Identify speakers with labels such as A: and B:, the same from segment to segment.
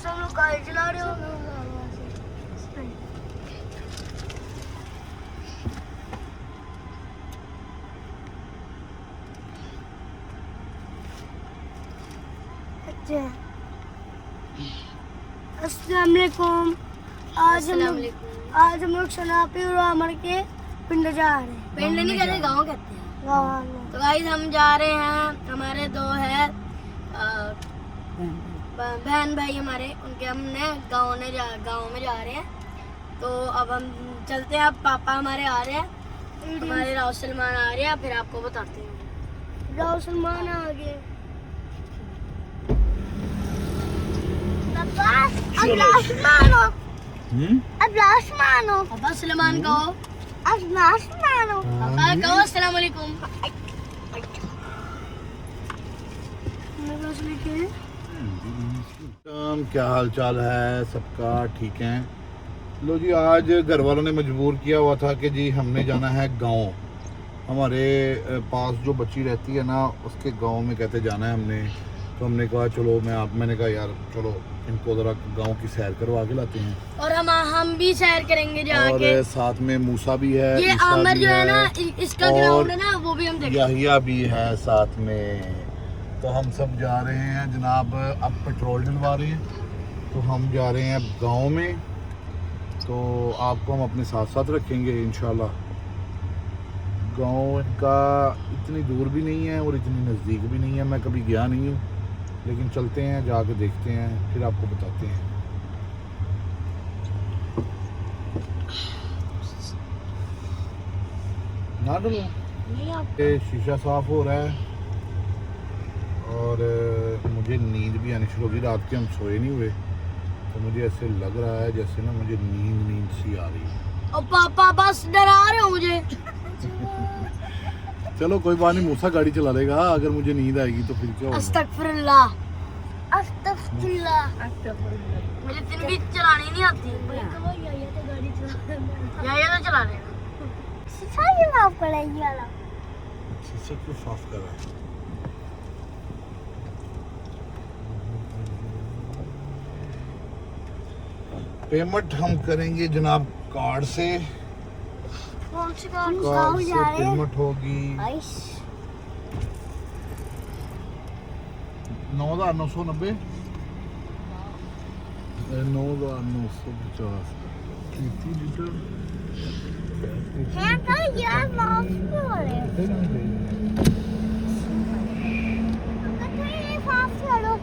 A: हम लोग गाड़ी चला रहे हो। अस्सलाम वालेकुम। आज हम लोग शनापी और अमर के पिंड जा रहे हैं।
B: पिंड नहीं कहते, गाँव कहते हैं।
A: गाँव
B: तो गाइस हम जा रहे हैं, हमारे दो है बहन भाई हमारे, उनके हमने गाँव में जा रहे हैं। तो अब हम चलते हैं। अब पापा हमारे आ रहे हैं, हमारे राव सलमान आ रहे हैं, फिर आपको बताते हैं।
A: राव सलमान आ गए।
B: पापा सलमान कहो, पापा कहो अस्सलाम वालेकुम।
C: क्या हाल चाल है सबका? ठीक है। लो जी, आज घर वालों ने मजबूर किया हुआ था कि जी हमने जाना है गांव। हमारे पास जो बच्ची रहती है ना, उसके गांव में कहते जाना है हमने। तो हमने कहा चलो, मैंने कहा यार चलो इनको ज़रा गांव की सैर करवा के लाते हैं।
B: और हम भी सैर करेंगे जाके।
C: और साथ में मूसा भी है,
B: ये आमर जो है ना, इसका ग्राउंड है ना, वो भी हम देखेंगे।
C: याहिया भी है साथ में। तो हम सब जा रहे हैं जनाब। अब पेट्रोल डलवा रहे हैं, तो हम जा रहे हैं गांव में। तो आपको हम अपने साथ साथ रखेंगे इंशाल्लाह। गांव का इतनी दूर भी नहीं है और इतनी नज़दीक भी नहीं है। मैं कभी गया नहीं हूँ, लेकिन चलते हैं, जाके देखते हैं, फिर आपको बताते हैं। ना डलो, ये शीशा साफ हो रहा है और मुझे नींद भी आनी शुरू होगी। रात के हम सोए नहीं हुए, तो मुझे ऐसे लग रहा है जैसे ना मुझे नींद सी आ रही है।
B: और पापा बस डरा रहे हो मुझे।
C: चलो कोई बात नहीं, मूसा गाड़ी चला लेगा। अगर मुझे नींद आएगी तो फिर क्या होगा?
B: अस्तगफिरुल्लाह।
A: अस्तगफिरुल्लाह।
B: मुझे दिन भी चलानी नहीं आती। या तो चला लेगा।
A: शीशा क्यों साफ कर रही है वाला?
C: शीशा क्यों साफ कर रहा है? पेमेंट हम करेंगे जनाब कार्ड से।
A: कौन सी कार्ड
C: से पेमेंट होगी 9,990 9,950 30 लीटर
A: है तो यार माफ करे। तो ये साफ करो।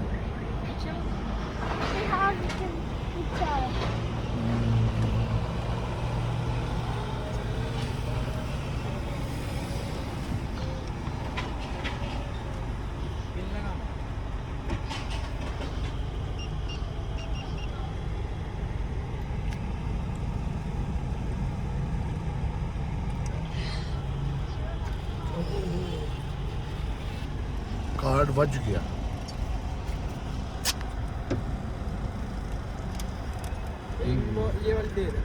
C: कार्ड बच गया।
D: ये वाली दे दे।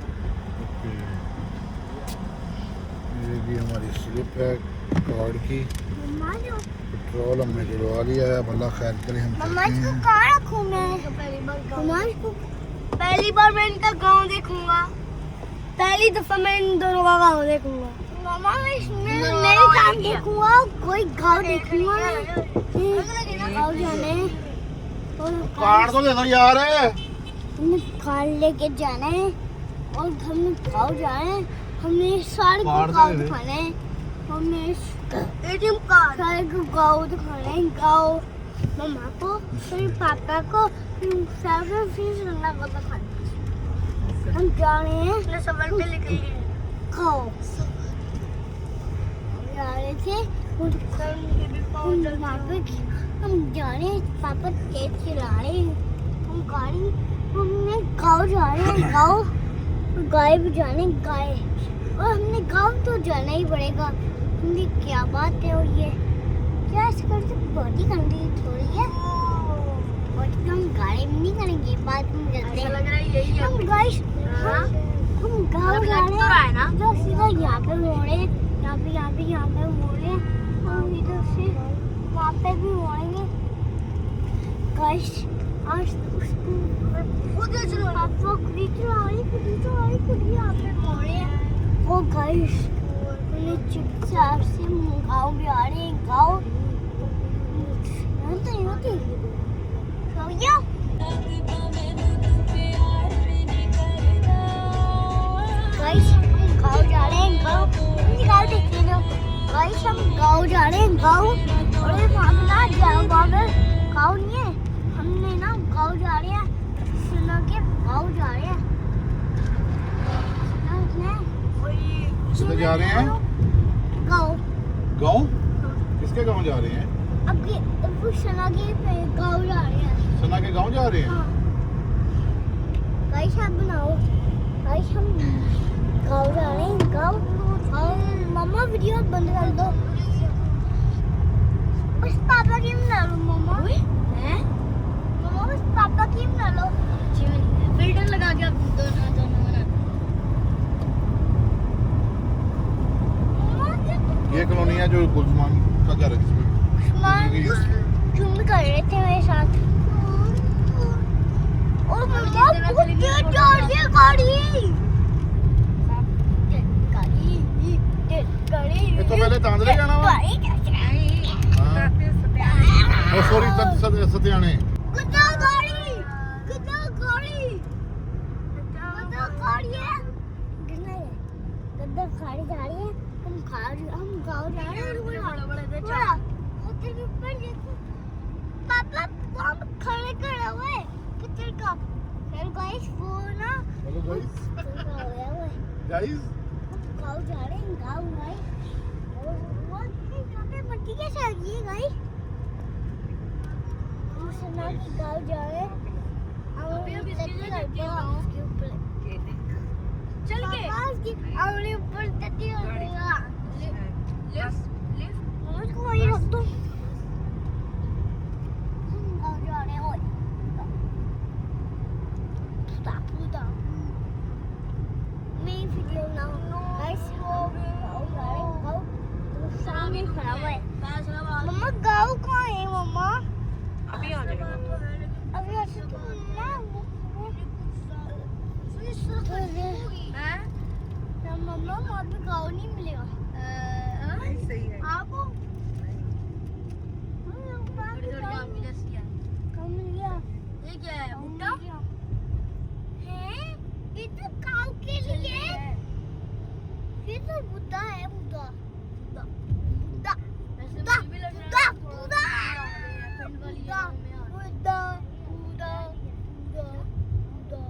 C: ये हमारी स्लिप है कार्ड की। पेट्रोल हमने डलवा लिया है। अल्लाह खैर करे। हम
A: मम्मा
C: चलते
A: इसको
C: हैं।
A: कहाँ रखूँ मैं? पहली बार मैं इनका गांव देखूंगा। पहली दफा मैं इन दोनों का गांव देखूंगा। मम्मा मैं नहीं गांव देखूंगा, कोई गांव देखूंगा। गांव जाने
C: कार्ड तो दे दो यार।
A: हमने कार लेके जाना है और हमने गाँव जाना है। हमने सारे गाँव दिखाना है। हमने एटीएम कार्ड सारे गाँव दिखाना है। गाँव मम्मा को, फिर पापा को, फिर सन्ना को दिखाना है। हम जा रहे हैं सफर पे निकल गाँव जा रहे थे। हम जा रहे हैं, पापा तेज चला रहे हैं। हम गाड़ी हमने गाँव जा रहे हैं गाँव गाय भी जाने गाय और हमने गाँव तो जाना ही पड़ेगा। हमने क्या बात है और ये क्या ऐसे करते बहुत ही गंदी थोड़ी है और हम गाड़ी में नहीं करेंगे बाद में करते
B: ऐसा
A: हैं।
B: लग रहा है यही है
A: हम
B: अभी।
A: गाइस
B: हाँ?
A: हम गाँव
B: मतलब
A: जा
B: लग तो रहा है ना?
A: जो सीधा यहाँ पे मोड़े यहाँ पे मोड़े और इधर से वहाँ पे भी मोड़ेंगे गाइस। आज उसको
B: उधर चलो।
A: पापा खुदी खुदी यहाँ पे मोड़े वो गाइस उन्हें चुपचाप से गाँव भी आ रहे हैं गाँव यहाँ तो नहीं होती भैया गाइस हम गाँव जा रहे हैं गाँव गाँव देखिए ना गाइस हम गाँव जा रहे हैं गाँव और वहाँ पे ना वहाँ पे गाँव नहीं है हमने ना गाँव जा रहे हैं सुना के गाँव जा रहे हैं
C: किधर जा रहे हैं?
A: गाँव
C: गाँव? किसके गाँव जा रहे हैं?
A: अब सुना के गाँव जा रहे हैं
C: सना के गाँव जा रहे हैं?
A: हाँ गाइस आप बनाओ गाइस हम गाँव जा रहे हैं गाँव और मम्मा वीडियो बंद कर दो बस पापा की बना लो मम्मा
B: हैं?
A: मम्मा बस पापा की बना लो
B: फिल्टर लगा के आप दोनों बना।
A: मम्मा
C: ये कॉलोनी है जो गुलमान का घर है जिसमें
A: उस्मान झुंड कर रहे थे मेरे साथ और मम्मा बहुत तेज जा रही है गाड़ी
C: ये तो पहले तांदरे जाना वा हाँ ओ सॉरी सत्याने
A: कितना गाड़ी है कितना गाड़ी है गद्दा गाड़ी जा रही है हम गाँव जा रहे हैं
B: बड़े
A: होटल के ऊपर देखो पापा वहाँ पे खड़े हुए पिक्चर का फिर गाइस वो ना
C: हेलो गाइस
A: खड़ा हुआ है
C: गाइस
A: गाँव जा रहे हैं गाँव गाइस और वो यहाँ पे मट्टी कैसे आ गई है गाइस हम सुना कि गाँव जा रहे हैं
B: अभी इसके लिए
A: उसके
B: देखते हैं
A: ऊपर
B: चल के
A: पापा उसकी आंगली ऊपर तटी हो गया
B: लिफ्ट
A: मुझको वहीं रख दो हम गाँव जा रहे हैं ओए स्टॉप मैं वीडियो ना गाइस वो गाँव जा रहे हैं गाँव तो सामने खड़ा हुआ है मम्मा गाँव कहाँ है मम्मा
B: अभी आ जाएगा।
A: अभी ऐसे तो ना वो
B: हैं?
A: ना मम्मा वहाँ पे गाँव नहीं मिलेगा
D: सही है
A: आपको
B: थोड़ी थोड़ी आपकी जैसी है।
A: कहाँ मिल गया
B: ये क्या है भुट्टा?
A: हैं ये तो काऊ के लिए ये तो बुद्धा है बुद्धा बुद्धा बुद्धा
B: वैसे
A: बुद्धा
B: मुझे भी लग रहा
A: बुद्धा
B: है थोड़ा
A: बुद्धा
B: ठंड वाली
A: बुद्धा
B: जगह में आ रहा है।
A: बुद्धा बुद्धा बुद्धा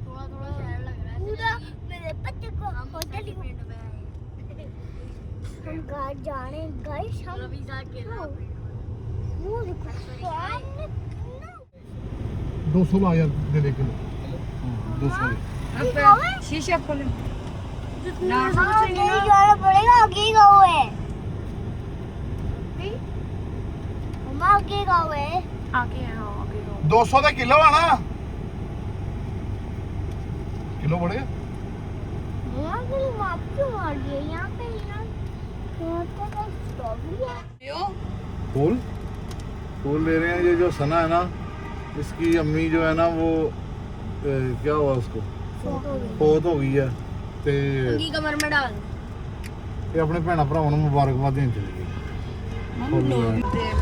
B: थोड़ा थोड़ा शहर लग रहा है
A: बुद्धा मेरे बच्चे को
B: हम
A: होटल
B: उसी पिंड में आए हैं।
A: हम घर जा रहे हैं गाइस हम
B: रवि साहब के
A: हाँ। वो देखो सामने ना
C: 200 ला यार दे लेके 200
D: शीशा खोले
A: आगे जाना पड़ेगा आगे गाँव है मम्मा आगे गाँव है
D: आगे है हाँ आगे रो
C: 200 ਦਾ ਕਿਲੋ ਆ ਨਾ किलो बढ़े
A: मम्मा के लिए माप क्यों मार दिए यहाँ पे यहाँ पे कोई स्ट्रॉबेरी है
C: फूल फूल ले रहे हैं ये जो सना है ना इसकी अम्मी जो है ना वो क्या हुआ उसको फौत हो गई है ਤੇ
B: उनकी कमर में डाल
C: ਇਹ ਆਪਣੇ ਭੈਣਾਂ ਭਰਾਵਾਂ ਨੂੰ ਮੁਬਾਰਕਬਾਦ ਦੇਣ ਚਲੀ ਗਈ ਫੁੱਲ ਲੈਣ।
D: देव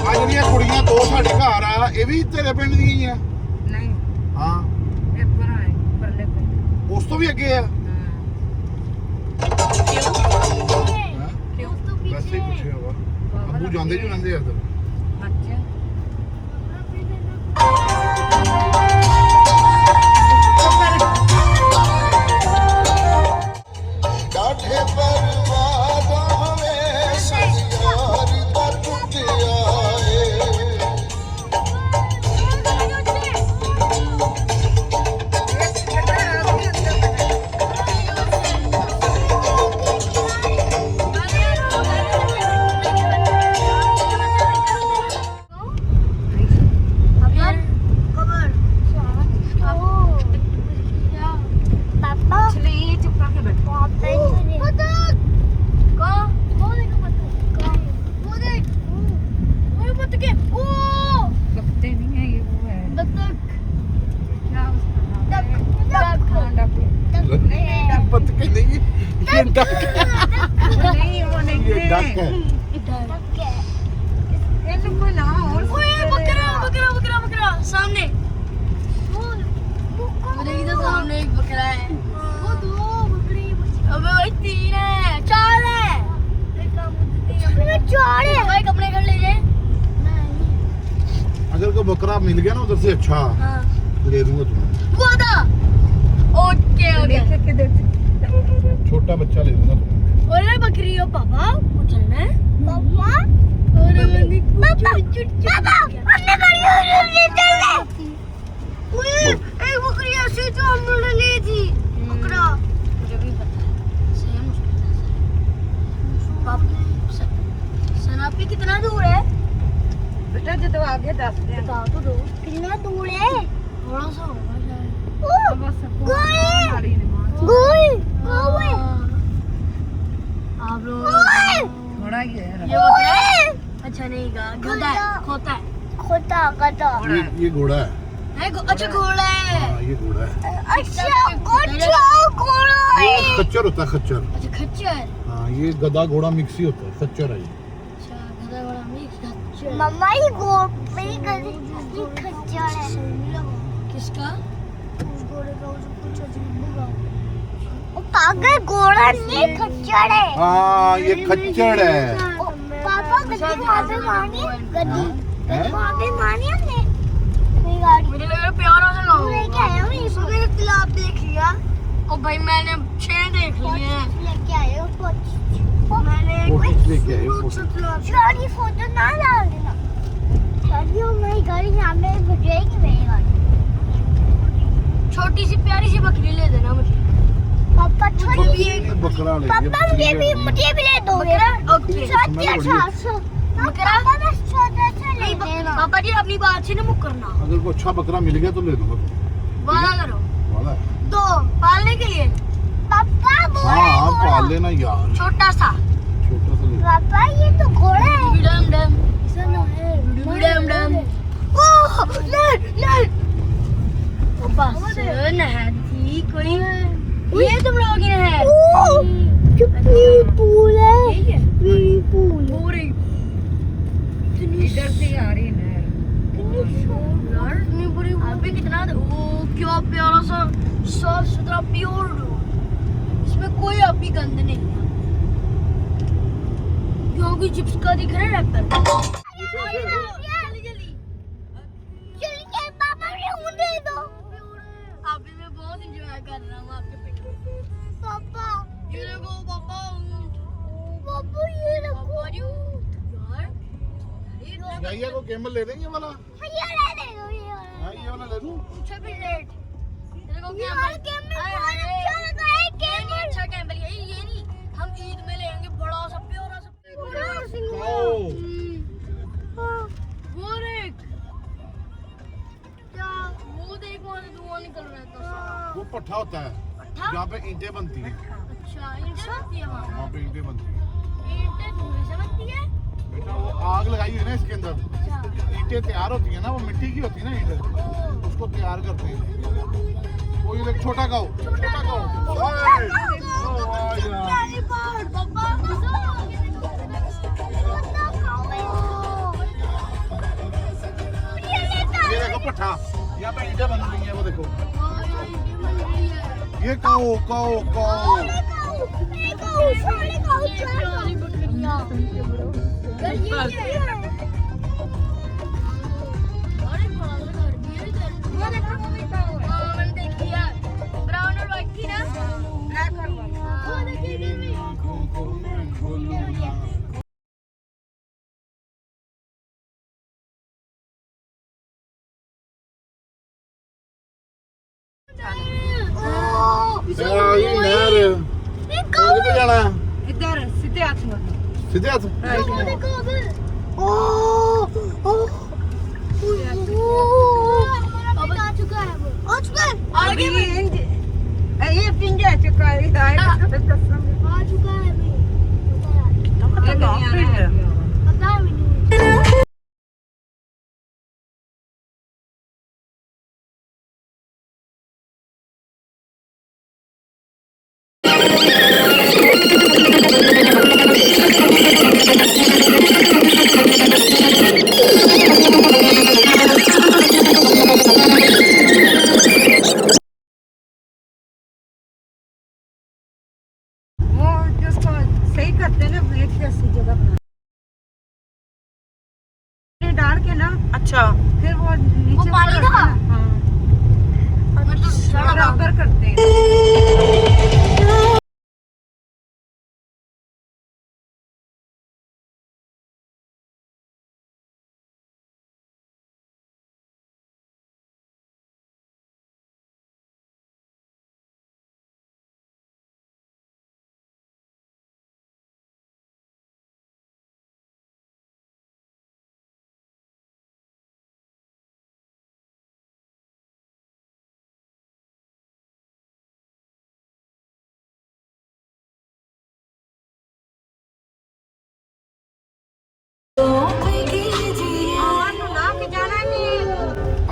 C: ਆ ਜਿਹੜੀਆਂ ਕੁੜੀਆਂ ਦੋ ਸਾਡੇ ਘਰ ਆ ਇਹ ਵੀ ਤੇਰੇ ਪਿੰਡ ਦੀਆਂ ਹੀ ਆ
D: नहीं
C: ਹਾਂ
D: ये पूरा है परले पे
C: ਉਸ ਤੋਂ ਵੀ ਅੱਗੇ ਆ
D: हाँ।
C: ਹੈਂ?
A: क्यों तो
C: ਵੈਸੇ ਹੀ ਪੁੱਛਿਆ ਵਾ ਅੱਬੂ ਜਾਂਦੇ ਜੂ ਰਹਿੰਦੇ ਆ ਇੱਧਰ
D: अच्छा
C: ਕਾਠੇ ਪਰਵਾਦ ਹਵੇਂ ਸਜਿਆਰ ਦਾ ਟੁੱਟਿਆ ਏ
A: पापा
D: चले ये चुप करके बैठो लगते नहीं है ये वो है क्या उसका नाम है? हाँ, डक
C: पत के नहीं ये डक
D: नहीं वो नहीं
C: ये डक है
D: इन्हें कोई नाम और
B: सामने मेरे इधर सामने एक बकरा है अबे भाई 3 है 4 है भाई कपड़े कर लीजिए
C: अगर कोई बकरा मिल गया ना उधर से अच्छा
B: हाँ
C: ले दूंगा तुम्हें
B: वादा ओके ओके
D: देख के देख
C: छोटा बच्चा ले दूंगा तुम्हें
B: अरे बकरी हो पापा चलना है
A: पापा
B: अरे बंदी
A: पापा हमने बड़ी ले चल एक बकरी ऐसी जो हमने ली थी बकरा
B: मुझे भी पता है सेम पापा सनापी कितना दूर है
D: बेटा जो तो आगे दस दे
B: बताओ तो दो
A: कितना दूर है
B: थोड़ा सा होगा शायद
D: बस
A: गोई।
D: गाड़ी ने मार
A: गोई गोई
B: आप लोग
D: थोड़ा ही है
B: ये बकरा है अच्छा नहीं गधा है खोता है
A: खोता खोता
C: ये घोड़ा है
B: अच्छा घोड़ा है
C: हाँ ये घोड़ा है
A: अच्छा घोड़ा
C: ये खच्चर होता है खच्चर
B: अच्छा खच्चर
C: हाँ ये गधा घोड़ा मिक्स ही होता है खच्चर है ये
B: अच्छा गधा घोड़ा मिक्स खच्चर
A: मम्मा ये मेरी गली ये खच्चर है
B: किसका
A: उस घोड़े का उसे कुछ अजीब लगा वो पागल घोड़ा नहीं खच्चर है
C: हाँ ये खच्चर है
A: पापा गद्दी वहाँ पे मानी गद्दी
C: हैं?
A: वहाँ पे मानी हमने मेरी गाड़ी
B: मुझे लग रहा है प्यारा सा गाँव
A: लेके आया हूँ इसको मैंने तालाब देख लिया
B: और भाई मैंने 6 देख लिए हैं
A: लेके आए हो मैंने
C: फोटो लेके आए फोटो
A: छोटी फोटो ना डाल देना छोटी हो मेरी गाड़ी यहाँ पे जाएगी मेरी गाड़ी
B: छोटी सी प्यारी सी बकरी ले देना मुझे
A: पापा छोटी
C: बकरा ले
A: पापा मुझे भी ले दोगे
B: ओके
A: छोटी अच्छा
B: बकरा
A: बस छोटा सा ले देना
B: पापा जी अपनी बात से ना मुक करना
C: अगर को अच्छा बकरा मिल गया तो ले दूंगा तुम्हें
B: वादा करो
C: वाला है
B: दो पालने के लिए
A: पापा
C: हाँ पाल लेना यार
B: छोटा सा
C: छोटा सा ले
A: पापा ये तो घोड़ा है
B: डम डम
A: डम
B: डम
A: ओह ले
B: बस नहाती कोई ये तुम लोग ही है
A: पूल है
B: यही है
A: पूल
B: पूरी
D: इधर से आ रही है
B: यार इतनी बुरी अभी कितना ओ क्या प्यारा सा साफ सुथरा प्योर दूध इसमें कोई अभी गंद नहीं है क्योंकि चिप्स का दिख रहा है रैपर जल्दी जल्दी
A: चलिए पापा ने मुझे दो
B: अभी मैं बहुत एंजॉय कर रहा हूँ आपके पेट
A: पापा
B: ये देखो पापा
A: पापा ये देखो
B: पापा जी यार
C: भैया को कैमल ले देंगे वाला
A: ये ले ले दो ये
C: हाँ ये वाला ले दूं
B: छब्बीस रेट ये देखो
A: यार कैमल बहुत अच्छा लगा है कैमल
B: अच्छा कैमल ये नहीं हम ईद में लेंगे बड़ा सा प्यारा सा
C: आओ
B: वो देख क्या वो देख वहाँ से धुआं निकल रहा है तो
C: वो पट्ठा होता है
B: पट्ठा
C: जहाँ पे ईंटें बनती हैं
B: अच्छा ईंटें बनती है वहाँ
C: वहाँ पे ईंटें बनती हैं
B: ईंटें धुएं से बनती है
C: बेटा वो आग लगाई हुई है ना इसके अंदर ईंटें तैयार होती है ना वो मिट्टी की होती है ना ईंटें उसको तैयार करते हैं वो ये देख छोटा गाँव छोटा गाँव
B: पापा
C: काओ काओ काओ।
B: ब्राउन और व्हाइट थी ना।
C: ये नहर किधर जाना है?
D: इधर सीधे हाथ मोड़ो।
C: सीधे हाथ।
D: अभी ये पिंजरा चुका है। आ
A: चुका है अभी।
D: है।
A: पता भी नहीं।
D: वो जिसको सही करते हैं ना ब्रेक जैसी जगह पर डाल के ना,
B: अच्छा
D: फिर वो नीचे
B: पानी
D: ऊपर
B: था?
D: रखना। हाँ बराबर करते हैं।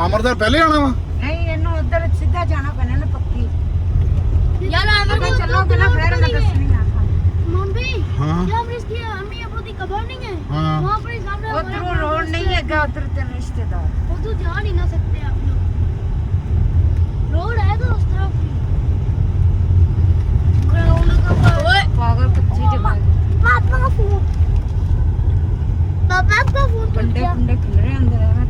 C: अमरदार पहले आना वा।
D: नहीं इन्हों उधर सीधा जाना पैना ना पक्की।
B: यार
D: अगर चलोगे ना फिर मैं दस नहीं आता।
A: मम्मी
C: हाँ
A: क्या इसकी अम्मी अबू की कबर नहीं है
C: हाँ।
A: वहाँ पर ही सामने
D: उधर रोड नहीं है क्या? उधर तेरे रिश्तेदार
A: वो तो जा नहीं ना सकते आप लोग रोड है तो उस तरफ ग्राउंड का
D: पागल कच्ची जगह है।
A: पापा का फोन टूट
D: बंडे
A: गया
D: बंडे खिल रहे हैं अंदर है ना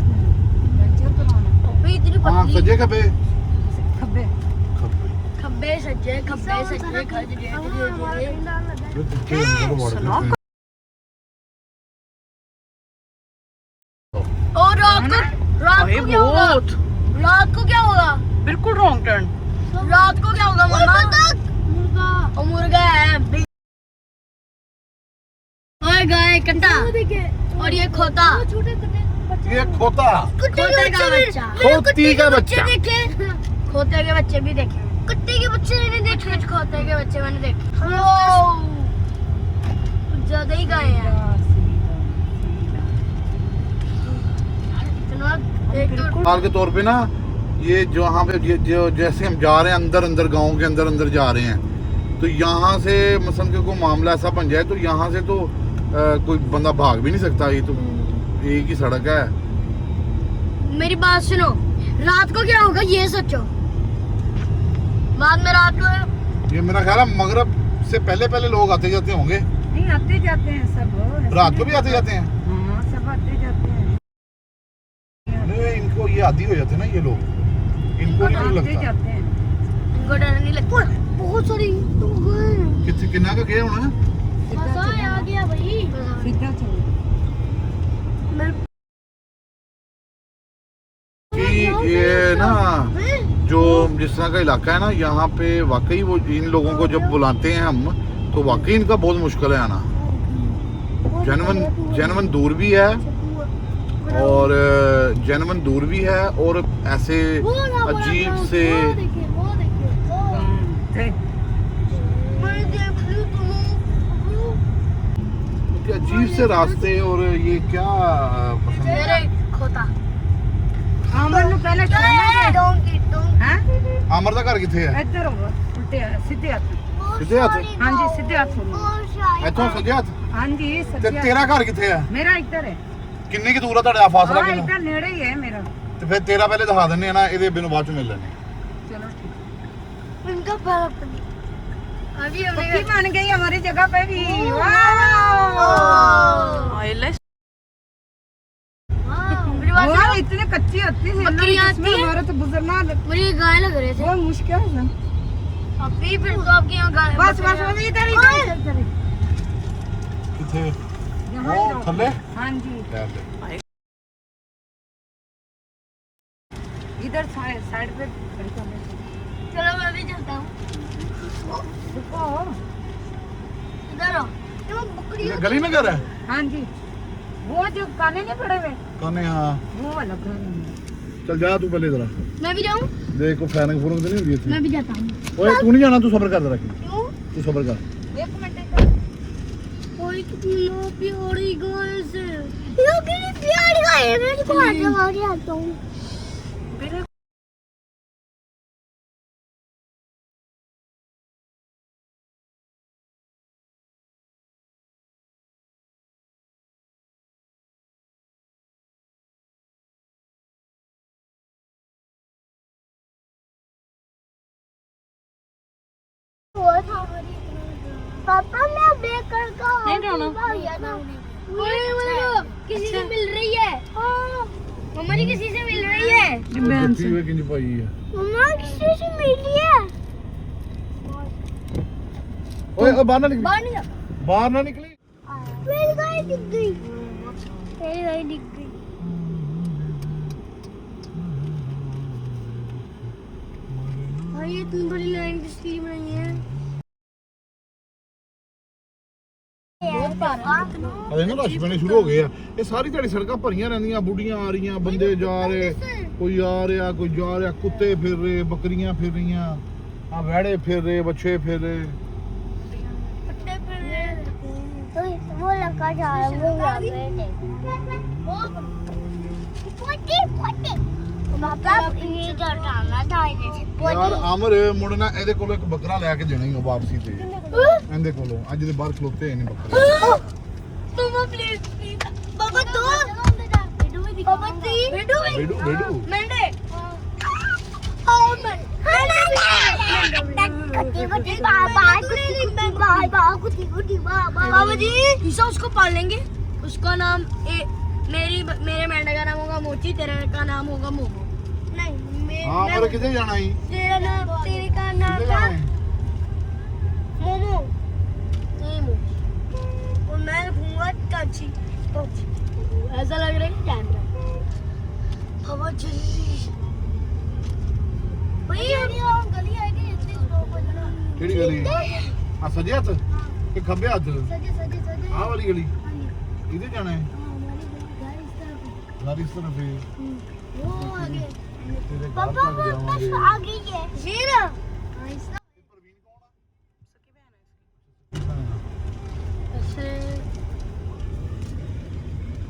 D: लेक्चर कराना।
B: अबे इतनी
C: हाँ
B: पतली
C: सजे खबे
D: खब्बे
B: खब्बे सज्जे खब्बे सज्जे खज जे और रात को क्या होगा? रात को क्या होगा?
D: बिल्कुल रॉन्ग टर्न।
B: रात को क्या होगा मम्मा?
A: मुर्गा
B: और मुर्गा है। ओए गाय कंटा
A: देखे
B: और ये खोता।
A: छोटे छोटे बच्चे
C: ये खोता
B: खोते का बच्चा।
C: खोती का बच्चा।
B: देखे खोते के बच्चे भी देखे। कुत्ते के बच्चे मैंने देखे। कुछ खोते के बच्चे मैंने देखे। कुछ ज्यादा ही गाय हैं। इतना एक तो
C: मिसाल के तौर पे ना ये जो यहाँ पे जो जैसे हम जा रहे हैं अंदर अंदर गांव के अंदर अंदर जा रहे हैं तो यहाँ से मसलन के कोई मामला ऐसा बन जाए तो यहाँ से तो कोई बंदा भाग भी नहीं सकता। ये तो एक ही सड़क है।
B: मेरी बात सुनो। रात को क्या होगा ये सोचो। बाद में रात को
C: ये मेरा ख्याल है मगरब से पहले पहले लोग आते जाते होंगे।
D: नहीं आते जाते हैं सब।
C: रात को भी आते जाते हैं।
D: हाँ सब आते जाते हैं।
C: नहीं इनको ये आदी हो जाते हैं ना ये लोग। इनको नहीं
D: आते
C: लगता।
D: जाते हैं।
B: इनको डर नहीं लगता।
A: बहुत सारी तुम गए
C: कितने कितना का गए होना
A: मजा आ गया भाई
D: सीधा चलो।
C: कि ये ना जो जिस तरह का इलाका है ना यहाँ पे वाकई वो इन लोगों को जब बुलाते हैं हम तो वाकई इनका बहुत मुश्किल है आना। जनवन दूर भी है और जनवन दूर भी है और ऐसे अजीब से अजीब से रास्ते और ये क्या पसंद है।
B: मेरे खोता
D: आमर नु पहले
B: डोंकी
D: हैं?
C: आमर का घर किथे है?
D: इधर हो उल्टे सीधे हाथ।
C: सीधे हाथ?
D: हाँ जी सीधे हाथ हो।
C: इथों सजे हाथ
D: हाँ जी
C: ते
D: सज्जे हाथ।
C: तेरा घर किथे है?
D: मेरा इधर है।
C: किन्नी की दूर है ਤੁਹਾਡਾ फासला
D: हाँ
C: किन्ना?
D: इधर नेड़े ही है मेरा।
C: ਤੇ ਫਿਰ ਤੇਰਾ ਪਹਿਲੇ ਦਿਖਾ ਦਿੰਨੇ ਆ ਨਾ ਇਹਦੇ ਬਿਨੋਂ ਬਾਅਦ ਚ ਮਿਲ ਲੈਣੇ।
D: चलो ठीक है।
A: उनका बर्फ
B: अभी हमने
D: पक्की मान गई हमारी जगह पे भी। वाह वाह, इतने कच्ची होती है
B: बकरियां आती हैं?
D: हमारा तो गुजरना
B: मुझे गाय लग रहे थे
D: बहुत मुश्किल है।
B: अभी फिर तो आपके यहाँ गाय
D: बस बस बस इधर ही इधर ही।
C: किथे
D: यहाँ
C: ओ
D: ही रहो।
C: थल्ले
D: हाँ जी इधर साइड पे खड़ी कर ले।
B: चलो मैं भी चलता हूँ
D: रुको।
B: इधर आओ
C: ये गली में घर है
D: हाँ जी वो जो काने नहीं पड़े हुए
C: कौन है हाँ
D: वो वाला घर है।
C: चल जा तू पहले जरा
B: मैं भी जाऊँ
C: देखो फायरिंग फूरिंग तो नहीं हो रही थी
B: मैं भी जाता हूँ
C: ओए तू नहीं जाना तू सब्र कर जरा
B: क्यों
C: तू सब्र कर
D: एक मिनट
B: कोई कितनी प्यारी गाय से
A: ये कितनी प्यारी गाय है, मैं इसको हाथ लगा के आता हूँ। पापा मैं बेकर का
D: नहीं रोना।
B: किसी से मिल रही है मम्मा जी किसी से मिल रही है
C: बच्ची हुए किंज पाई है
A: मम्मा किसी से मिली है।
C: ओए बाहर ना निकली
B: बाहर नहीं जा
C: बाहर ना निकली
A: मेरी गाय दिख गई, मेरी गाय दिख गई।
B: भाई ये इतनी बड़ी लाइन किसके लिए बनाई है बहुत पारा
C: अरे ना रश पैने शुरू हो गए ਆ ਇਹ ਸਾਰੀ ਤੁਹਾਡੀ ਸੜਕਾਂ ਭਰੀਆਂ ਰਹਿੰਦੀਆਂ ਬੁੱਢੀਆਂ ਆ ਰਹੀਆਂ ਬੰਦੇ ਜਾ ਰਹੇ ਕੋਈ ਆ ਰਿਹਾ ਕੋਈ ਜਾ ਰਿਹਾ ਕੁੱਤੇ ਫਿਰ ਰਹੇ ਬੱਕਰੀਆਂ ਫਿਰ ਰਹੀਆਂ ਆ ਵਹਿੜੇ ਫਿਰ ਰਹੇ ਬੱਚੇ ਫਿਰ ਰਹੇ
A: तो वो लड़का जा रहा है, वो यहाँ पे है। पोटी पोटी मतलब ये डराना था जैसे
C: ਯਾਰ ਅਮਰ ਮੁੜਨਾ ਇਹਦੇ ਕੋਲੋਂ ਇੱਕ ਬੱਕਰਾ ਲੈ ਕੇ ਦੇਣਾ ਹੀ ਆ ਵਾਪਸੀ ਤੇ ਇਹਦੇ ਕੋਲੋਂ ਅੱਜ ਦੇ ਬਾਹਰ ਖਲੋਤੇ ਨੇ ਬੱਕਰੇ
B: मम्मा प्लीज प्लीज
A: पापा तो पापा जी
C: ਬੇਡੂ ਬੇਡੂ
B: मेंढे बाबा जी ईसा उसको पाल लेंगे उसका नाम मेरे मेंढे का नाम होगा मोची तेरे का नाम होगा मोमो
A: नहीं
C: ਹਾਂ ਪਰ ਕਿੱਥੇ ਜਾਣਾ ਸੀ
A: तेरा नाम तेरे का नाम
C: ਕਿੱਥੇ
A: था
C: ਜਾਣਾ ਸੀ
A: मोमो
B: मोमो
A: और मैं रखूंगा टाची
B: ऐसा लग रहा है कैमरा
A: पापा जल्दी भैया गली आएगी इतनी स्लो बजना
C: ਕਿਹੜੀ ਗਲੀ ਆ ਸੱਜੇ ਹੱਥ ਕਿ ਖੱਬੇ ਹੱਥ
A: सजे सजे सजे
C: ਆਹ ਵਾਲੀ ਗਲੀ ਇਹਦੇ ਜਾਣਾ ਹੈ
A: हमारी घर इस तरफ
C: घर इस तरफ है
A: वो आगे
C: तेरे घर
A: पापा
C: तक
A: वो बस
C: जावांगे
A: आ गई है फिर
B: ऐसे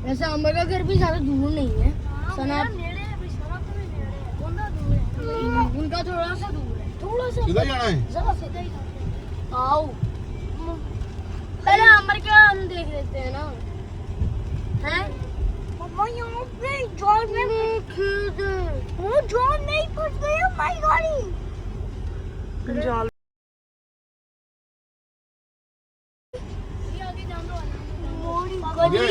B: वैसे अमर का घर भी ज्यादा दूर नहीं है सना उनका थोड़ा सा दूर है थोड़ा सा
C: किधर जाना है
B: जरा सीधा ही आओ पहले अमर का हम देख लेते हैं ना हैं
A: मम्मा यहाँ पे जॉन में वो जॉन नहीं फंस गई हमारी गाड़ी
C: आगे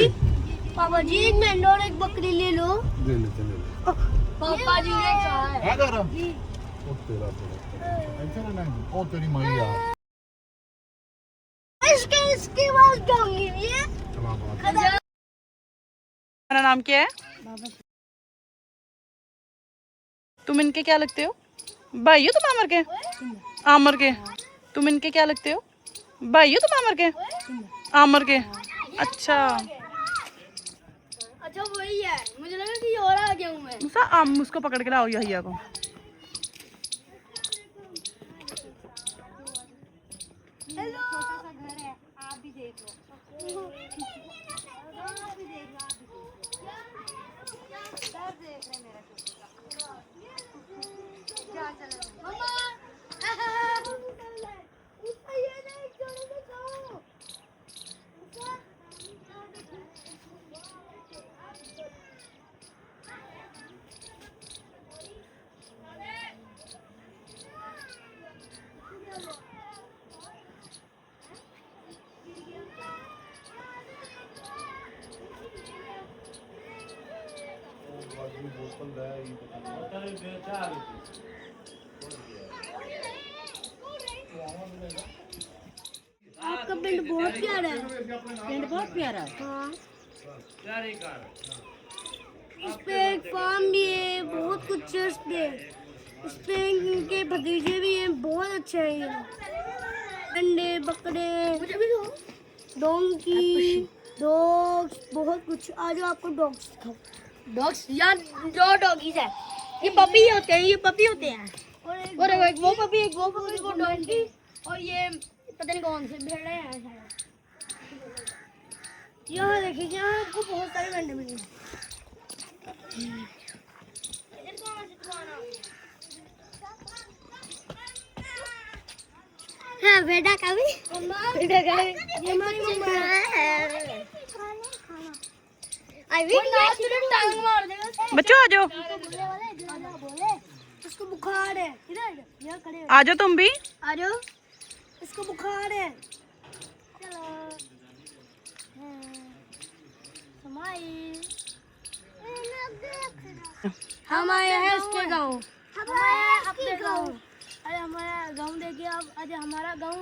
A: पापा जी एक मेंढा और एक बकरी ले लो
C: ले लेते ले ले
B: पापा जी ने कहा है
C: है घर ओ तेरा ऐसा रहना है ओ तेरी माई यार
A: इसके पास जाऊंगी ये
C: चला बात
D: मेरा नाम क्या है तुम इनके क्या लगते हो भाई हो तुम आमर के तुम इनके क्या लगते हो भाई हो तुम आमर के अच्छा
B: अच्छा वही है मुझे लगा कि और आ गया हूँ मैं
D: मुसा आम उसको पकड़ के लाओ यहिया को
A: हेलो छोटा सा घर है आप भी देख लो आप भी देख लो घर देख रहे मेरा जा चलो मम्मा ये नहीं छोड़ो तो जाओ आपका पिंड बहुत प्यारा है।
B: पिंड बहुत प्यारा है।
A: हाँ। इस पे एक फार्म भी है, बहुत कुछ है इस पे इनके भतीजे भी हैं, बहुत अच्छा है ये। अंडे, बकरे, डोंकी, डॉग्स, बहुत कुछ। आज आपको डॉग्स दिखाओ।
B: डॉग्स यार, जो डॉगीज है ये पपी होते हैं, ये पपी होते हैं। और एक वो पपी, एक वो पपी, वो डॉगी, और ये पता नहीं कौन से भेड़े हैं शायद।
A: यहाँ देखिए, यहाँ आपको बहुत सारे अंडे मिलेंगे। हाँ, बेटा का भी। बेटा का भी। ये हमारी मम्मा है।
B: टांग मार देगा।
D: बच्चों आ जाओ,
A: बोले इसको बुखार है। इधर यहाँ खड़े हो।
D: आ जाओ तुम भी।
A: आ जाओ। इसको बुखार है। चलो।
B: हम आए हैं इसके गाँव।
A: अपने गाँव। अरे हमारा गाँव देखिए आप। आज हमारा गाँव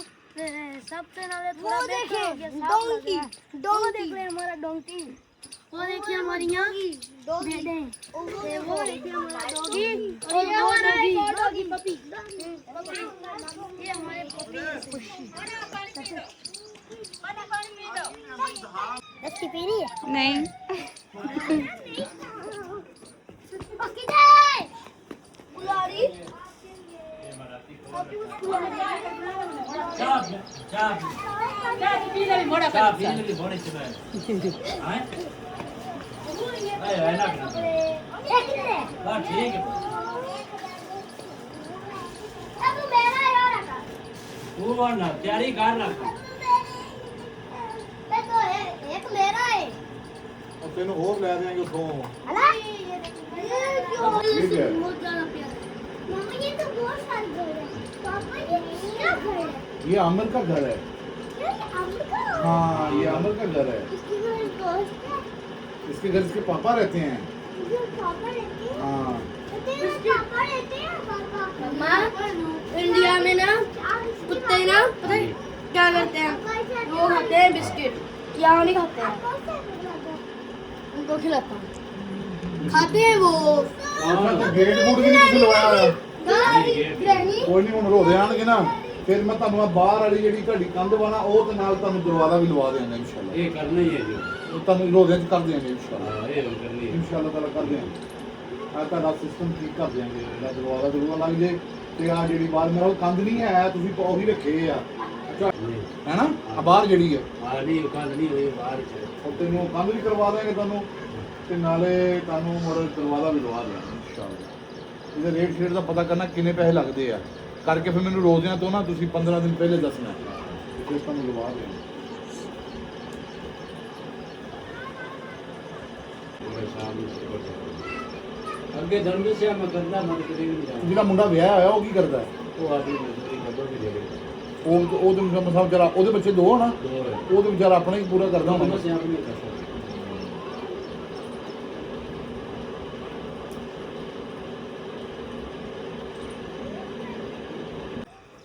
A: सबसे नाले थोड़ा देखिए डोंकी। वो देख रहे हमारा डोंकी। वो देखिए हमारी यहाँ भेड़ें। वो देखिए हमारा डॉगी। और ये हमारा डॉगी पपी। ये हमारे पपी पीनी है।
D: नहीं,
A: बुलारी।
E: तैयारी कर ला
A: एक मेरा है।
C: और तेन और ले देंगे उठों।
A: ठीक है। मम्मा ये तो बहुत सारे घर है। पापा ये क्या घर है?
C: ये आमिर का घर है।
A: ये अमर का?
C: हाँ, ये आमिर का घर है।
A: इसके घर दोस्त है।
C: इसके घर इसके पापा रहते हैं।
A: इसके पापा रहते हैं।
C: हाँ,
A: पापा रहते हैं पापा।
B: मम्मा, इंडिया में ना कुत्ते ना पता है क्या करते हैं? वो खाते हैं बिस्किट। यहाँ नहीं खाते हैं, उनको खिलाता हूँ। खाते हैं वो।
C: तो गेट बूट भी नहीं खुलवाया।
A: ग्रैनी।
C: ਕੋਈ ਨਹੀਂ ਹੁਣ ਰੋਦੇ ਆਣਗੇ ਨਾ ਫਿਰ ਮੈਂ ਤੁਹਾਨੂੰ ਆ ਬਾਹਰ ਵਾਲੀ ਜਿਹੜੀ ਤੁਹਾਡੀ ਕੰਧ ਵਾ ਨਾ ਉਹ ਤੇ ਨਾਲ ਤੁਹਾਨੂੰ ਦਰਵਾਜ਼ਾ ਵੀ ਲਵਾ ਦੇਵਾਂਗਾ ਇਨਸ਼ਾਅੱਲਾ।
E: ਇਹ ਕਰਨਾ ਹੀ ਹੈ ਜੀ।
C: ਉਹ ਤੁਹਾਨੂੰ ਰੋਦਿਆਂ 'ਚ ਕਰ ਦੇਵਾਂਗੇ ਇਨਸ਼ਾਅੱਲਾ।
E: ਹਾਂ, ਇਹ ਕਰਨੀ ਹੈ।
C: ਇਨਸ਼ਾਅੱਲਾ ਤਾਲਾ ਕਰ ਦੇਵਾਂਗੇ। ਆ ਤੁਹਾਡਾ ਸਿਸਟਮ ਠੀਕ ਕਰ ਦੇਵਾਂਗੇ। ਜਿਹੜਾ ਦਰਵਾਜ਼ਾ ਜ਼ਰੂਰ ਲੱਗ ਜੇ ਤੇ ਆ ਜਿਹੜੀ ਬਾਹਰ ਮੇਰਾ ਕੰਧ ਨਹੀਂ ਹੈ ਤੁਸੀਂ ਉਹੀ ਰੱਖੇ ਆ ਹੈ ਨਾ ਆ ਬਾਹਰ ਜਿਹੜੀ ਹੈ
E: ਬਾਹਰ ਨਹੀਂ ਕੰਧ ਨਹੀਂ ਹੋਈ ਬਾਹਰ ਚ।
C: ਉਹ ਤੈਨੂੰ ਕੰਧ ਵੀ ਕਰਵਾ ਦੇਵਾਂਗੇ ਤੁਹਾਨੂੰ ਤੇ ਨਾਲੇ ਤੁਹਾਨੂੰ ਮੋਰ ਦਰਵਾਜ਼ਾ ਵੀ ਲਵਾ ਦੇਵਾਂਗੇ ਇਨਸ਼ਾਅੱਲਾ। ਇਹਦੇ ਰੇਟ ਸ਼ੇਟ ਦਾ ਪਤਾ ਕਰਨਾ ਕਿੰਨੇ ਪੈਸੇ ਲੱਗਦੇ ਆ ਕਰਕੇ ਫਿਰ ਮੈਨੂੰ ਰੋਜ਼ਿਆਂ ਤੋਂ ਨਾ ਤੁਸੀਂ 15 ਦਿਨ ਪਹਿਲੇ ਦੱਸਣਾ ਫਿਰ ਤੁਹਾਨੂੰ ਲਵਾ ਦੇਵਾਂਗੇ।
E: ਅੱਗੇ ਧਰਮ ਸੇ ਮੈਂ ਕਰਦਾ ਮਨ ਕਦੇ ਨਹੀਂ ਜਾਣਾ।
C: ਜਿਹੜਾ ਮੁੰਡਾ ਵਿਆਹ ਹੋਇਆ ਉਹ ਕੀ ਕਰਦਾ ਹੈ?
E: ਉਹ ਆਦਮੀ ਮਜ਼ਦੂਰੀ ਖਬਰ ਵੀ ਦੇ ਰਿਹਾ।
C: ਉਹ ਤੇ ਮਸਾਂ ਵਿਚਾਰਾ ਉਹਦੇ ਬੱਚੇ ਦੋ ਹਨਾ
E: ਦੋ ਹੈ
C: ਉਹ ਤੇ ਵਿਚਾਰਾ ਆਪਣਾ ਹੀ ਪੂਰਾ ਕਰਦਾ
E: ਉਹ
C: ਹੋਣਾ।
E: ਮੈਂ ਸਿਆਪ ਨਹੀਂ ਕਰਦਾ।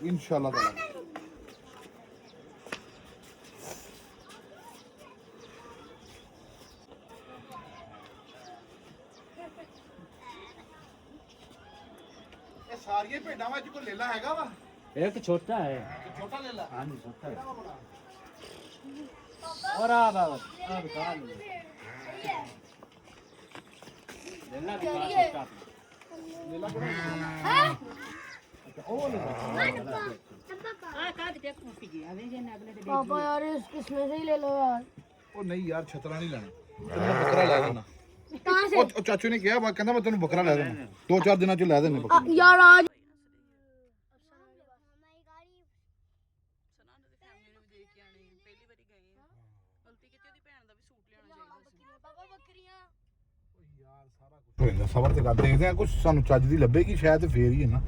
C: इंशाल्लाह ताला। ਇਹ ਸਾਰੀਆਂ ਭੇਡਾਂ ਵਿੱਚ ਕੋਈ ਲੇਲਾ ਹੈਗਾ ਵਾ?
E: एक छोटा है।
C: ਛੋਟਾ ਲੇਲਾ।
E: हाँ जी छोटा है। और अब काल लेना भी काल छोटा।
C: ਲੇਲਾ ਕੋਲ
B: पापा यार इसमें से ही ले लो यार।
C: ਉਹ ਨਹੀਂ ਯਾਰ ਛਤਰਾ ਨਹੀਂ ਲੈਣਾ ਤੈਨੂੰ ਮੈਂ ਬੱਕਰਾ ਲੈ ਦੇਣਾ।
B: कहाँ से?
C: ਉਹ ਚਾਚੂ ਨੇ ਕਿਹਾ ਮੈਂ ਕਹਿੰਦਾ ਮੈਂ ਤੈਨੂੰ ਬੱਕਰਾ ਲੈ ਦੇਣਾ 2-4 ਦਿਨਾਂ ਚ ਲੈ ਦੇਣੇ ਬੱਕਰਾ।
B: यार आज
C: ਹੋ ਜਾਂਦਾ ਸਬਰ ਤੇ ਕਰ ਦੇਖਦੇ ਆ ਕੁਝ ਸਾਨੂੰ ਚੱਜ ਦੀ ਲੱਭੇਗੀ ਸ਼ਾਇਦ ਤੇ ਫੇਰ ਹੀ ਹੈ ਨਾ।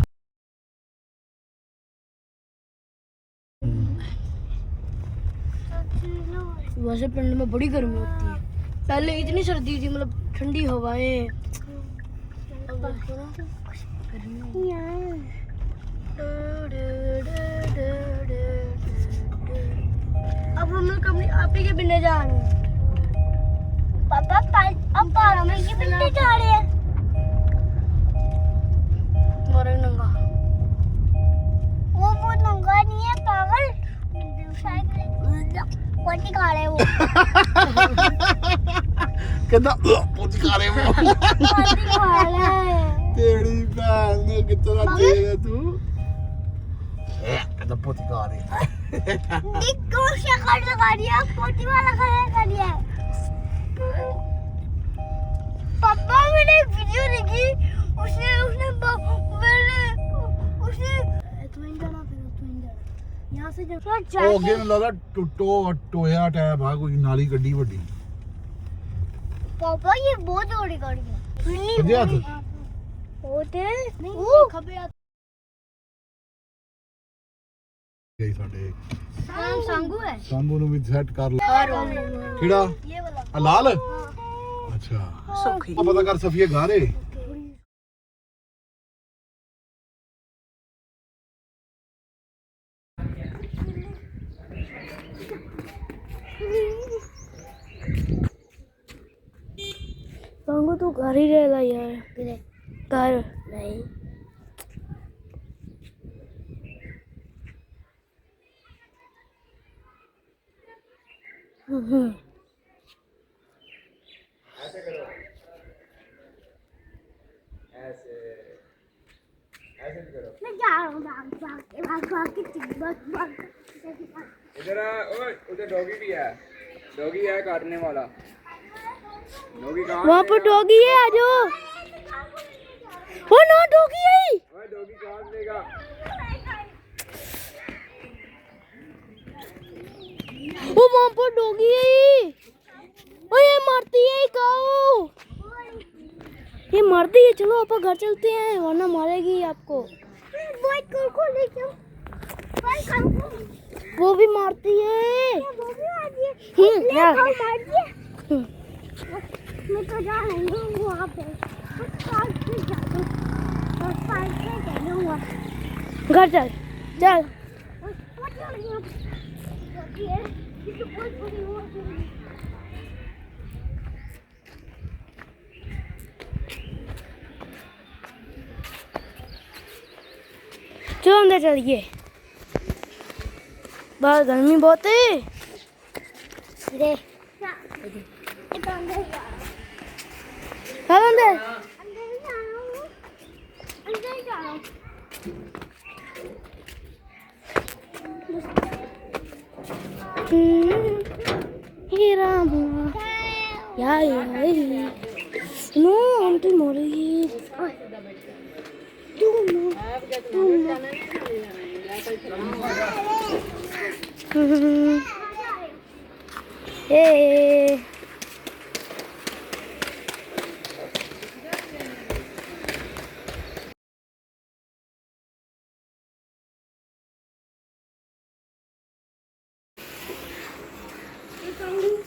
B: वैसे पिंड में बड़ी गर्मी होती है। पहले इतनी सर्दी थी, मतलब ठंडी हवाएं। अब अब हम लोग अपनी आप ही के बिन्ने जा रहे हैं।
A: पापा अब पापा के बिल्ली जा रहे हैं।
B: मोरे नंगा
A: वो नंगा नहीं है पागल, पोटी खा रहे हैं वो।
C: कहता पोती खा रहे हो।
A: पोटी खा रहे हैं।
C: तेरी भैन ने कितना तेज है तू। कहता पोती खा रही है।
A: निक्को से कर लगा दिया, पोटी वाला कर दिया। पापा मैंने वीडियो देखी, उसने यहाँ से जब
C: ਉਹ ਅੱਗੇ ਮੈਨੂੰ ਲੱਗਦਾ ਟੋਇਆ ਟਾਇਆ ਭਾਗ ਕੋਈ ਨਾਲੀ ਗੱਡੀ ਵੱਡੀ।
A: पापा ये बहुत बड़ी गाड़ी है।
C: सज्जे हत्थ
A: होते
B: नहीं खबे आ
C: ਗਈ ਸਾਡੇ
B: नाम सांगू है।
C: ਸਾਂਭੂ ਨੂੰ ਵੀ ਸੈੱਟ ਕਰ ਲਾ। ਕਿਹੜਾ
B: ये वाला
C: ਆ ਲਾਲ? ਅੱਛਾ
D: सौखी
C: ਆ ਪਤਾ ਕਰ ਸਫੀਆ ਘਾਰੇ।
B: सांगू तू घर ही रहेगा यार। घर नहीं
A: मैं जा रहा हूँ भाग के
F: इधर आ, ओए उधर डॉगी भी है, डॉगी है काटने वाला। डॉगी कहाँ
B: वहाँ पर डॉगी है, आ जाओ। वो नो डॉगी है।
F: ओए डॉगी कहाँ देगा?
B: वो वहाँ पर डॉगी है। ओ ये मारती है गाओ, ये मारती है। चलो आप घर चलते हैं वरना मारेगी आपको। वो भी मारती है। यार
A: मैं तो जा रही हूँ वहाँ पे।
B: घर चल चल। चलो अंदर चलिए, बाहर गर्मी बहुत है। चलो अंदर। हे राम या नो आंटी मरेगी। ए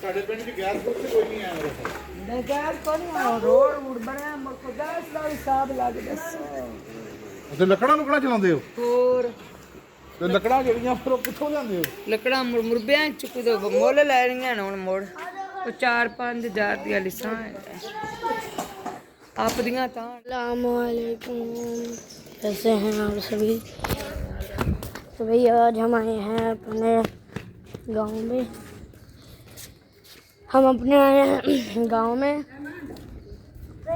C: ਸਾਡੇ ਪਿੰਡ ਚ ਗੈਸ ਗੁੱਸ ਕੋਈ ਨਹੀਂ ਆਇਆ ਮੇਰੇ ਕੋਲ।
G: नजार कोनी रोड उड़ बना मको 10 ਦਾ ਹਿਸਾਬ ਲੱਗ ਦੱਸੋ।
C: ਤੇ ਲੱਕੜਾਂ ਲੁਕੜਾਂ ਚਲਾਉਂਦੇ ਹੋ?
G: ਹੋਰ
C: ਤੇ ਲੱਕੜਾਂ ਜਿਹੜੀਆਂ ਫਿਰ ਉਹ ਕਿੱਥੋਂ ਲਿਆਉਂਦੇ ਹੋ?
G: ਲੱਕੜਾਂ ਮੁਰਬਿਆਂ ਚੁੱਕ ਦੋ ਮੁੱਲ ਲੈ ਰਹੀਆਂ ਨੇ ਹੁਣ ਮੋੜ ਉਹ 4-5 ਹਜ਼ਾਰ ਦੀਆਂ ਲਿਸਾਂ ਆਪ ਦੀਆਂ ਤਾਂ।
B: अस्सलामुअलैकुम, कैसे हैं आप सभी? तो भाई आज हम आए हैं अपने गांव में। हम अपने आए हैं गांव में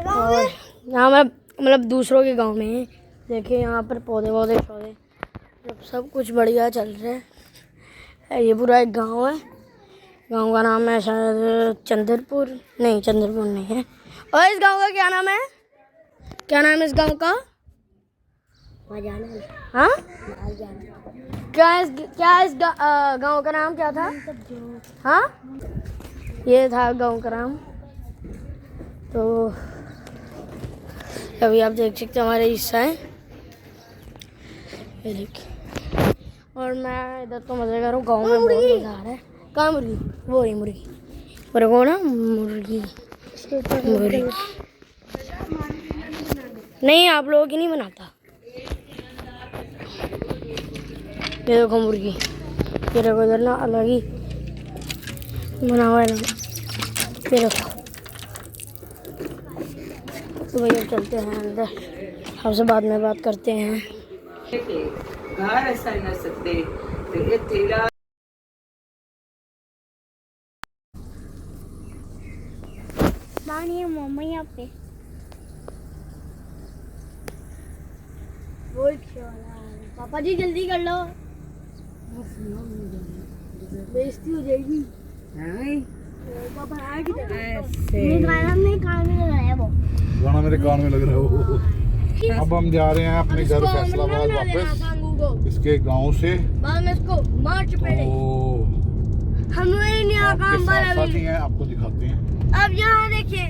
B: और यहाँ मैं मतलब दूसरों के गांव में हैं। देखिए यहाँ पर पौधे सब कुछ बढ़िया चल रहा है। ये पूरा एक गांव है। गांव का नाम है शायद चंद्रपुर, नहीं चंद्रपुर नहीं है। और इस गांव का क्या नाम है? क्या नाम है इस गांव का? हाँ क्या इस गांव का नाम क्या था? हाँ ये था गांव का नाम। तो अभी आप देख सकते हैं हमारे हिस्सा है ये देखिए। और मैं इधर तो मजे कर रहा हूँ। गाँव में बहुत मजा आ रहा है। कहाँ मुर्गी? वो रही मुर्गी, पर कौन है मुर्गी? मुर्गी नहीं आप लोगों की नहीं बनाता। ये देखो मुर्गी, ये देखो इधर ना अलग ही बना हुआ है ना। ये देखो। तो भैया चलते हैं अंदर, आपसे बाद में बात करते हैं।
G: घर ऐसा न सकते ते तेरा
A: मानिए मम्मा यहाँ पे
B: पापा जी जल्दी कर लो, बेइज्जती हो जाएगी। पापा आए किधर?
A: ये गाना में कान में लगाया वो।
C: गाना मेरे कान में लग रहा है वो। अब हम जा रहे हैं अपने घर फैसलाबाद वापस, इसके गांव से।
B: बाद में इसको मार्च पहले
C: तो
B: हम लोग यहाँ
C: आपके
B: काम
C: साथ
B: वाला
C: साथ ही हैं, आपको दिखाते हैं।
B: अब यहाँ देखिए,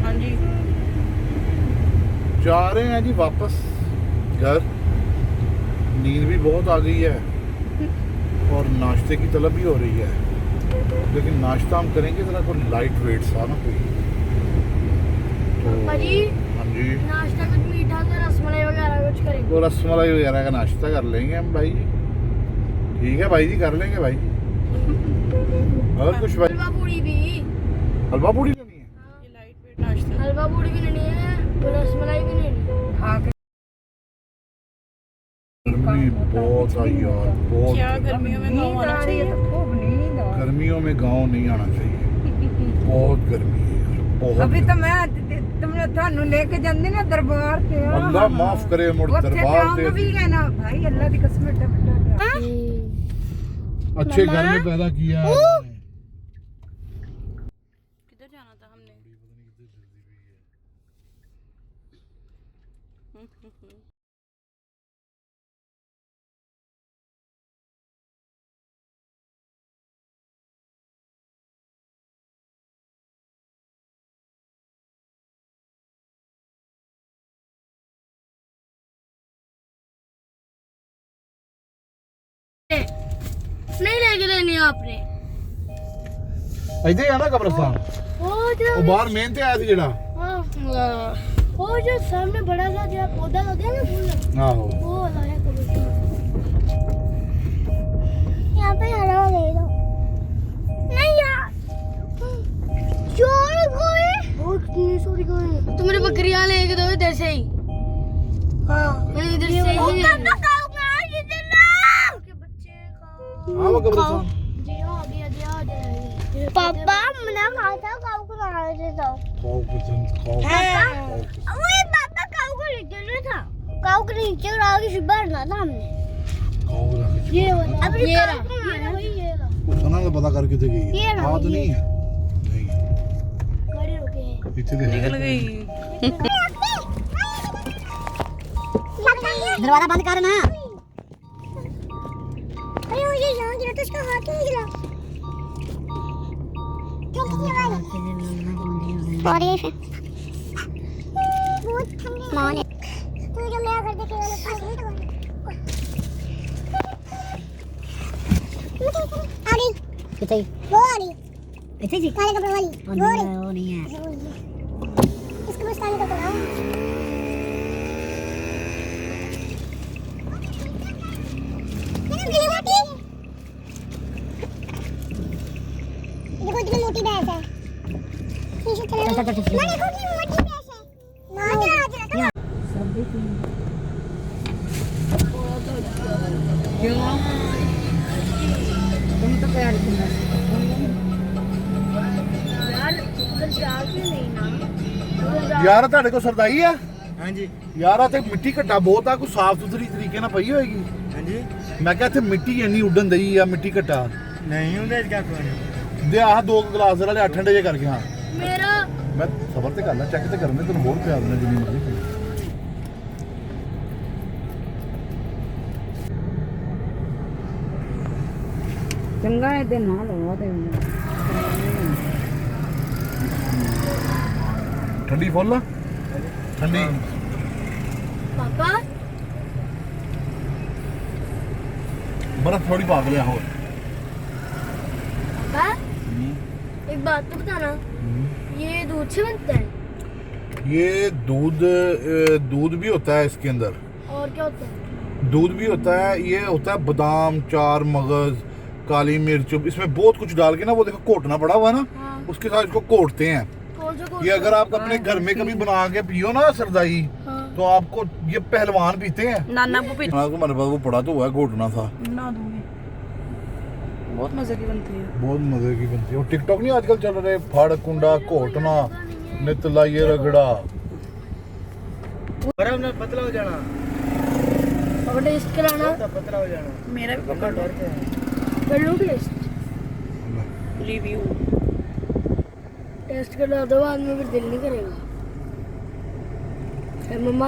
G: हाँ जी
C: जा रहे हैं जी वापस घर। नींद भी बहुत आ गई है और नाश्ते की तलब भी हो रही है, लेकिन नाश्ता हम करेंगे जरा कोई लाइट वेट सा ना कोई।
B: पापा जी
C: हाँ जी,
B: नाश्ता कुछ मीठा तो रसमलाई वगैरह कुछ करेंगे।
C: तो रसमलाई वगैरह का नाश्ता कर लेंगे हम भाई। ठीक है भाई जी, कर लेंगे भाई। और कुछ भाई?
B: हलवा पूड़ी भी,
C: हलवा पूड़ी लेनी है?
D: ये लाइट वेट नाश्ता।
B: हलवा पूड़ी भी लेनी है, रसमलाई भी लेनी है।
G: खा के
C: गर्मी बहुत आई यार, बहुत।
D: क्या गर्मियों में गाँव आना चाहिए?
G: खूब नींद आ।
C: गर्मियों में गांव नहीं आना चाहिए, बहुत गर्मी है यार, बहुत।
G: अभी तो मैं तुमने थानू लेके जांदी ना दरबार ते।
C: अल्लाह माफ करे, मुड़ दरबार
G: ते भी
C: से
G: है ना भाई, अल्लाह की कसम है बेटा।
C: अच्छे घर में पैदा किया है अल्लाह ने।
D: किधर जाना था हमने?
B: नहीं लेके लेनी है आपने।
C: ਇੱਥੇ ਆ ਨਾ ਕਬਰਸਤਾਨ,
B: वो जो
C: ਉਹ ਬਾਹਰ ਮੇਨ ਤੇ ਆਇਆ ਸੀ ਜਿਹੜਾ।
B: वो जो सामने बड़ा सा जो पौधा लगा है ना फूल,
C: ਆਹੋ
B: वो वाला है कबूतर।
A: यहाँ पे हरा ले लो। नहीं यार, चोर कोई।
B: वो कितनी सॉरी कोई। तुम मेरी बकरियां लेके दो इधर से ही। हाँ मैं इधर से ही।
A: वो कब तक आऊंगा इधर ना?
B: के बच्चे का।
C: ਆਹ ਵਾ ਕਬਰਸਤਾਨ।
B: जी हाँ दिया दिया।
A: पापा मना खाता काऊ को ना देता।
C: ਖਾਓ ਪਸੰਦ ਖਾਓ।
A: ओए पापा काऊ को लेके ना था। काऊ के नीचे उड़ा के शिबारना था हमने।
C: ਖਾਓ ਰੱਖ।
B: ये वाला।
A: अब
B: ये
A: ये
B: रहा। वही ये रहा।
C: ਉਹਨਾਂ ਦਾ ਪਤਾ ਕਰਕੇ ਤੇ ਗਈ
A: ये
C: ਹੈ।
A: रहा,
C: ਆਹ ਤਾਂ
A: ये।
C: ਨਹੀਂ ਹੈ। ਨਹੀਂ
B: गाड़ी रुके हैं।
C: ਇੱਥੇ ਤੇ
D: निकल
C: है।
D: गई।
A: दरवाजा बंद कर ना। अरे मुझे यहाँ गिरा तो उसका हाथ नहीं गिरा। बारिश है। बहुत ठंडी है। तू जो मेरा घर देखे वाले पास नहीं तो आ रही कितनी वो आ रही कितनी जी काले कपड़े वाली वो नहीं है इसको बस काले कपड़े लाओ। देखो कितनी मोटी भैंस है। देखो कितनी मोटी भैंस है। ना
G: क्यों तुम तो प्यार करना।
B: यार उधर जाके नहीं ना।
C: ਯਾਰ ਤੁਹਾਡੇ ਕੋਲ ਸਰਦਾਈ ਆ?
H: ਹਾਂਜੀ
C: ਯਾਰ ਆ ਤੇ ਮਿੱਟੀ ਘੱਟਾ ਬਹੁਤ ਆ, ਕੋਈ ਸਾਫ ਸੁਥਰੀ ਤਰੀਕੇ ਨਾਲ ਪਈ ਹੋਏਗੀ।
H: ਹਾਂਜੀ
C: ਮੈਂ ਕਿਹਾ ਇੱਥੇ ਮਿੱਟੀ ਇੰਨੀ ਉੱਡਣ ਦਈ ਆ, ਮਿੱਟੀ ਘੱਟਾ
H: ਨਹੀਂ ਹੁੰਦੇ ਇਸ ਕਾ ਕੋਈ
C: ਦੇ ਆਹ 2 ਗਲਾਸ ਵਾਲੇ 8 ਠੰਡੇ ਜੇ ਕਰਕੇ। ਹਾਂ
B: मेरा
C: ਮੈਂ ਸਬਰ ਤੇ ਕਰ ਲੈ, ਚੈੱਕ ਤੇ ਕਰਨੇ, ਤੈਨੂੰ ਹੋਰ ਪਿਆ ਦੇਣਾ ਜਿੰਨੀ ਮਰਜ਼ੀ ਪੀ।
G: चंगा है ते ना लगा ते
C: ਠੰਡੀ ਫੁੱਲ ਠੰਡੀ।
B: पापा
C: बर्फ थोड़ी पागल है और
B: पापा एक बात तो बताना, ये दूध से बनता है?
C: ये दूध भी होता है इसके अंदर,
B: और क्या होता है?
C: दूध भी होता है, ये होता है बादाम, चार मगज, काली मिर्च, इसमें बहुत कुछ डाल के ना, वो देखो कोटना पड़ा हुआ है ना,
B: हाँ।
C: उसके साथ इसको कोटते हैं।
B: कौन सा
C: ये अगर आप अपने घर में कभी बना के पियो ना सरदाई,
B: हाँ।
C: तो आपको ये पहलवान पीते हैं।
D: नाना वो पी
C: हाँ, तुम्हारे पास वो पड़ा तो हुआ है, घोटना था।
D: ना दूंगी, बहुत मजे की बनती है।
C: बहुत मजे की बनती है। और टिकटॉक नहीं आजकल चल रहे, फाड़ कुंडा, घोटना, नितला ये रगड़ा।
H: बर्फ ना पतला हो जाना,
B: और टेस्ट कराना,
H: पतला हो जाना।
D: मेरा भी पकड़ लो,
B: कर लो टेस्ट।
D: रिव्यू।
B: टेस्ट करना दो, बाद में फिर दिल नहीं करेगा। है मम्मा?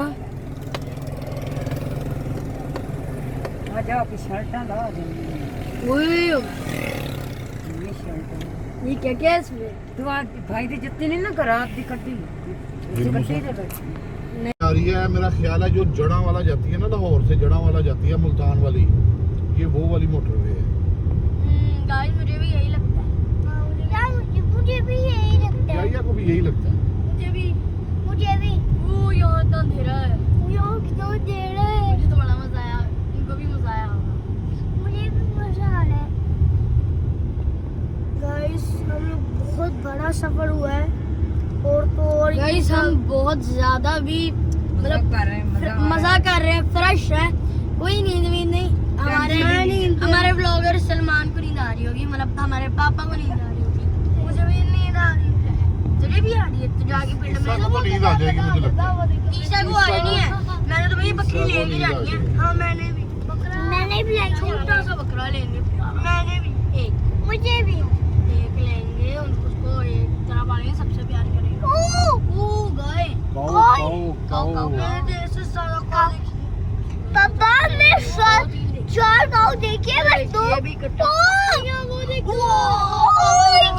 G: आ जाओ कि शर्टा ला देनी
B: ओए,
G: ये शर्ट
B: ये क्या क्या है इसमें?
G: तू आज भाई दी जितनी नहीं ना करा दी कट्टी
C: आ रही है, मेरा ख्याल है जो जड़ा वाला जाती है ना, लाहौर से जड़ा वाला जाती है मुल्तान वाली, ये वो वाली मोटरवे है।
B: गाइस मुझे भी यही लगता है।
A: यार मुझे भी यही लगता है।
C: क्या को भी यही लगता है।
B: मुझे भी।
A: मुझे
B: वो यहाँ तो अंधेरा है।
A: यहाँ क्यों दे रहे हैं?
B: मुझे तो बड़ा मजा आया, इनको भी मजा आया होगा।
A: मुझे भी मजा आ रहा है। गाइस हम लोग बहुत बड़ा सफर हुआ है, और तो और
B: गाइस हम बहुत ज्यादा भी मतलब
G: कर रहे हैं
B: मजा कर रहे हैं, फ्रेश है, कोई नींद वींद नहीं। हमारे ब्लॉगर सलमान को नींद आ रही होगी, मतलब हमारे पापा को नींद आ रही होगी, मुझे भी नींद आ रही है, तुझे भी आ रही है? तो जाके पिंड में
C: ईशा को नींद आ जाएगी मुझे लगता है।
B: ईशा को आ रही है। मैंने तो भाई बकरी लेके जानी है। हाँ मैंने भी लाई, छोटा सा बकरा लेंगे। मैंने भी एक,
A: मुझे भी
B: एक लेंगे, उसको एक तरह पालेंगे, सबसे प्यार करेंगे। ओ गए
C: काऊ।
B: मैंने तो ऐसे सारा काऊ देखी।
A: पापा मैं चार गाँव देखे, बस दो।
B: ये भी कटा।
A: वो देखो,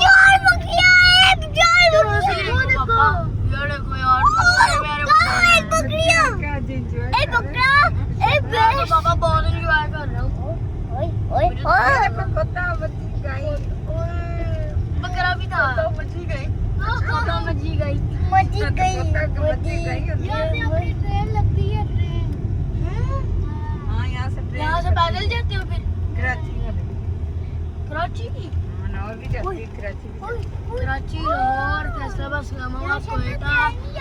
A: चार बकरियां हैं, चार
B: वो
A: बकरियां।
B: देखो ये देखो यार, मेरे
A: एक बकरियां, एक बकरा, एक भैंस।
B: पापा बहुत एंजॉय कर रहे हो।
A: ओए
G: पता बच्ची गाई
B: बकरा भी था, मची गई।
A: मची गई।
G: यहाँ
A: अपनी ट्रेन लगती है, ट्रेन।
G: हाँ यहाँ से ट्रेन
B: यहाँ से पैदल जाते हो फिर
G: कराची
B: कराची?
G: हाँ और भी जाती है कराची
B: कराची, लाहौर, फैसलाबाद, इस्लामाबाद, कोयटा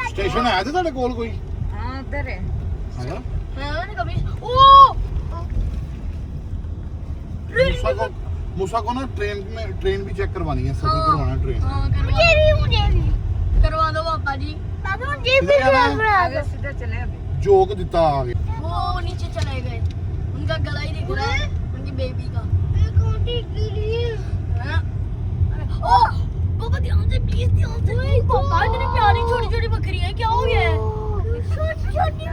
C: स्टेशन आया था तेरे कोल कोई?
G: हाँ उधर है
C: आया?
B: है ना कभी। ओ
C: मूसा को ना ट्रेन भी चेक करवानी है, सफर करवाना है ट्रेन।
B: हाँ
A: मुझे भी
B: करवा दो पापा जी।
A: पापा मुझे भी
C: किधर जाना है?
A: करवा
G: आगे सीधा चले अभी
C: जोक दिता आगे।
B: वो नीचे चले गए, उनका गला ही दिख रहा है, उनकी बेबी का। हाँ? ओ पापा ध्यान से, प्लीज ध्यान से। पापा इतनी प्यारी छोटी छोटी बकरियां, क्या हो गया है?
A: छोटी